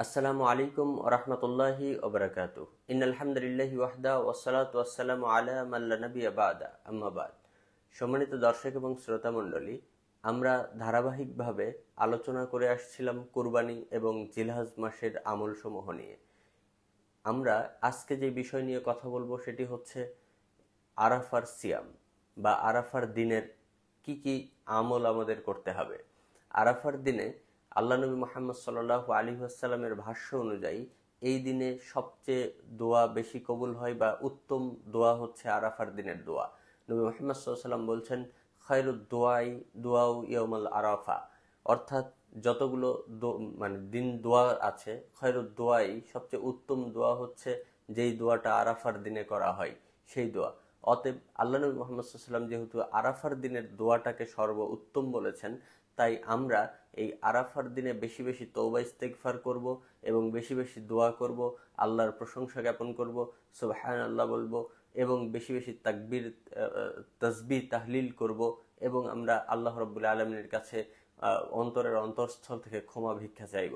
আসসালামু আলাইকুম ওরহমতুল্লাহি ওবরাকাতু। ইন্নাল হামদুলিল্লাহি ওয়াহদা ওয়াসসালাতু ওয়াসসালামু আলা মান লা নাবিয়্যা বা'দা আম্মা বাদ। সম্মানিত দর্শক এবং শ্রোতা মণ্ডলী, আমরা ধারাবাহিকভাবে আলোচনা করে আসছিলাম কুরবানি এবং জিলহজ মাসের আমলসমূহ নিয়ে। আমরা আজকে যে বিষয় নিয়ে কথা বলবো সেটি হচ্ছে আরাফার সিয়াম বা আরাফার দিনের কি কি আমল আমাদের করতে হবে। আরাফার দিনে আল্লাহ নবী মোহাম্মদ সাল্লাল্লাহু আলাইহি ওয়াসাল্লামের ভাষ্য অনুযায়ী এই দিনে সবচেয়ে দোয়া বেশি কবুল হয় বা উত্তম দোয়া হচ্ছে আরাফার দিনের দোয়া। নবী মোহাম্মদ সাল্লাল্লাহু আলাইহি ওয়াসাল্লাম বলছেন, খায়রুদ দোয়াই দোয়াউ ইয়াউমুল আরাফা, অর্থাৎ যতগুলো মানে দিন দোয়া আছে, খায়রুদ দোয়াই সবচেয়ে উত্তম দোয়া হচ্ছে যেই দোয়াটা আরাফার দিনে করা হয় সেই দোয়া। অতএব আল্লাহ নবী মুহাম্মদ সাল্লাল্লাহু আলাইহি ওয়াসাল্লাম যেহেতু আরাফার দিনের দোয়াটাকে সর্ব উত্তম বলেছেন, তাই আমরা এই আরাফার দিনে বেশি বেশি তওবা ইস্তেগফার করব এবং বেশি বেশি দোয়া করব, আল্লাহর প্রশংসা জ্ঞাপন করব, সুবহানাল্লাহ বলবো এবং বেশি বেশি তাকবীর, তাসবিহ, তাহলিল করব এবং আমরা আল্লাহ রাব্বুল আলামিনের কাছে অন্তরের অন্তরস্থল থেকে ক্ষমা ভিক্ষা চাইব।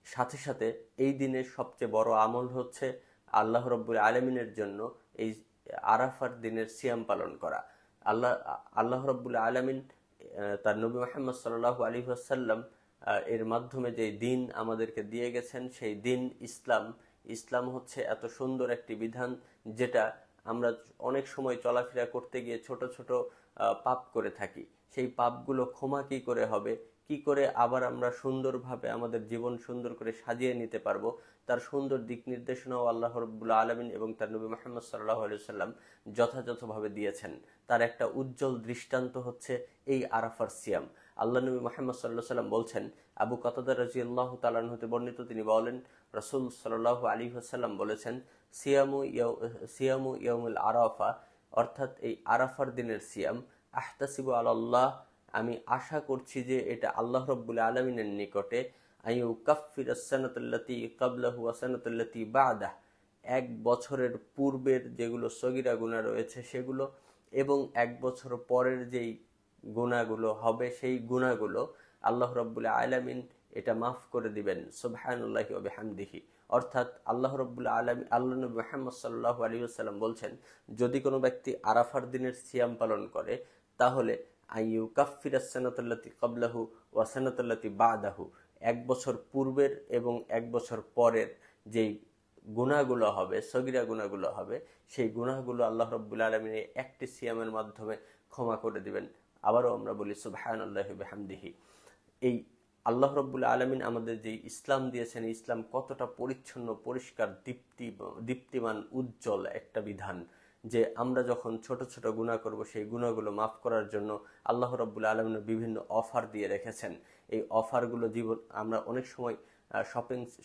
সাথে সাথে এই দিনের সবচেয়ে বড় আমল হচ্ছে আল্লাহ রাব্বুল আলামিনের জন্য এই আরাফার দিনের সিয়াম পালন করা। আল্লাহ আল্লাহ রাব্বুল আলামিন তার নবী মুহাম্মদ সাল্লাল্লাহু আলাইহি ওয়াসাল্লাম এর মাধ্যমে যে দিন আমাদেরকে দিয়ে গেছেন সেই দিন ইসলাম। ইসলাম হচ্ছে এত সুন্দর একটি বিধান যেটা আমরা অনেক সময় চলাফেরা করতে গিয়ে ছোট ছোট পাপ করে থাকি। সেই পাপগুলো ক্ষমা কি করে হবে, কি করে আবার আমরা সুন্দরভাবে আমাদের জীবন সুন্দর করে সাজিয়ে নিতে পারবো, তার সুন্দর দিক নির্দেশনাও আল্লাহ রাব্বুল আলামিন এবং তার নবী মুহাম্মদ সাল্লাল্লাহু আলাইহি ওয়াসাল্লাম যথাযথভাবে দিয়েছেন। তার একটা উজ্জ্বল দৃষ্টান্ত হচ্ছে এই আরাফার সিয়াম। আল্লাহ নবী মুহাম্মদ সাল্লাল্লাহু আলাইহি ওয়াসাল্লাম বলছেন, আবু কাতাদা রাদিয়াল্লাহু তাআলা আনহু হতে বর্ণিত, তিনি বলেন, রাসূল সাল্লাল্লাহু আলাইহি ওয়াসাল্লাম বলেছেন, সিয়ামু ইয়াউমুল আরাফা, অর্থাৎ এই আরাফার দিনের সিয়াম, আহতাসিবু আলাল্লাহ, আমি আশা করছি যে এটা আল্লাহ রাব্বুল আলামিনের নিকটে, আইয়ু কাফফিরাস সানাতাল্লাতী ক্বাবলাহু ওয়া সানাতাল্লাতী বা'দাহ, এক বছরের পূর্বের যেগুলো সগীরা গুনাহ রয়েছে সেগুলো এবং এক বছর পরের যেই গুনাহগুলো হবে সেই গুনাহগুলো আল্লাহ রাব্বুল আলামিন এটা মাফ করে দিবেন। সুবহানাল্লাহি ওয়া বিহামদিহি। অর্থাৎ আল্লাহ রাব্বুল আলামিন, আল্লাহ নবী মুহাম্মদ সাল্লাল্লাহু আলাইহি ওয়াসাল্লাম বলছেন, যদি কোনো ব্যক্তি আরাফার দিনের সিয়াম পালন করে তাহলে আইয়ু কাফফিরাস সানাতাল্লাতী ক্বাবলাহু ওয়া সানাতাল্লাতী বা'দাহু, এক বছর পূর্বের এবং এক বছর পরের যেই গুনাহগুলো হবে, সগীরা গুনাহগুলো হবে, সেই গুনাহগুলো আল্লাহ রাব্বুল আলামিন একটি সিয়ামের মাধ্যমে ক্ষমা করে দিবেন। আবারও আমরা বলি সুবহানাল্লাহি ওয়া বিহামদিহি। এই আল্লাহ রাব্বুল আলামিন আমাদের যে ইসলাম দিয়েছেন, ইসলাম কতটা পরিচ্ছন্ন, পরিষ্কার, দীপ্তিমান, উজ্জ্বল একটা বিধান যে আমরা যখন ছোট ছোট গুনাহ করব সেই গুনাহগুলো মাফ করার জন্য আল্লাহ রাব্বুল আলামিন বিভিন্ন অফার দিয়ে রেখেছেন। এই অফারগুলো আমরা অনেক সময়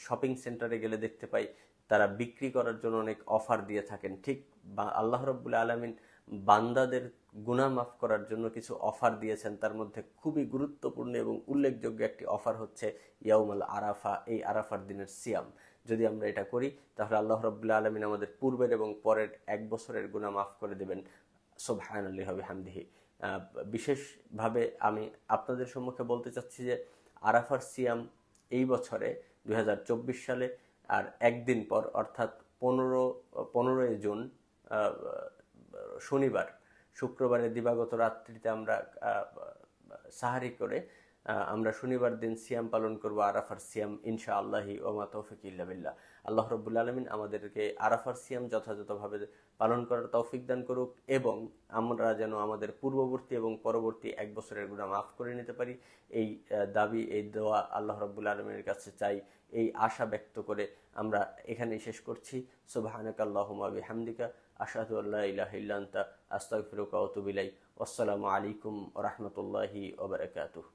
শপিং সেন্টারে গেলে দেখতে পাই, তারা বিক্রি করার জন্য অনেক অফার দিয়ে থাকেন। ঠিক আল্লাহ রাব্বুল আলামিন বান্দাদের গুনাহ মাফ করার জন্য কিছু অফার দিয়েছেন। তার মধ্যে খুবই গুরুত্বপূর্ণ এবং উল্লেখযোগ্য একটি অফার হচ্ছে ইয়াউমুল আরাফা, এই আরাফার দিনের সিয়াম। যদি আমরা এটা করি তাহলে আল্লাহ রাব্বুল আলামিন আমাদের পূর্বের এবং পরের এক বছরের গুনাহ মাফ করে দেবেন। সুবহানাল্লাহি ওয়া বিহামদিহি। বিশেষভাবে আমি আপনাদের সম্মুখে বলতে চাচ্ছি যে আরাফার সিয়াম এই বছরে 2024 সালে আর একদিন পর, অর্থাৎ 15ই জুন, শনিবার, শুক্রবারের দিবাগত রাত্রিতে আমরা সাহারি করে আমরা শনিবার দিন সিয়াম পালন করব, আরাফার সিয়াম, ইনশাআল্লাহি ওয়া মা তৌফিক ইল্লা বিল্লাহ। আল্লাহ রাব্বুল আলামিন আমাদেরকে আরাফার সিয়াম যথাযথভাবে পালন করার তৌফিক দান করুক এবং আমরা যেন আমাদের পূর্ববর্তী এবং পরবর্তী এক বছরের গুনাহ মাফ করে নিতে পারি, এই দাবি, এই দোয়া আল্লাহ রাব্বুল আলামিনের কাছে চাই। এই আশা ব্যক্ত করে আমরা এখানেই শেষ করছি। সুবহানাকাল্লাহুম্মা বিহামদিকা, আশহাদু আল্লা ইলাহা ইল্লা আনতা, আস্তাগফিরুকা ওয়া আতুবু ইলাইক। ওয়াসসালামু আলাইকুম ওয়া রাহমাতুল্লাহি ওয়া বারাকাতুহু।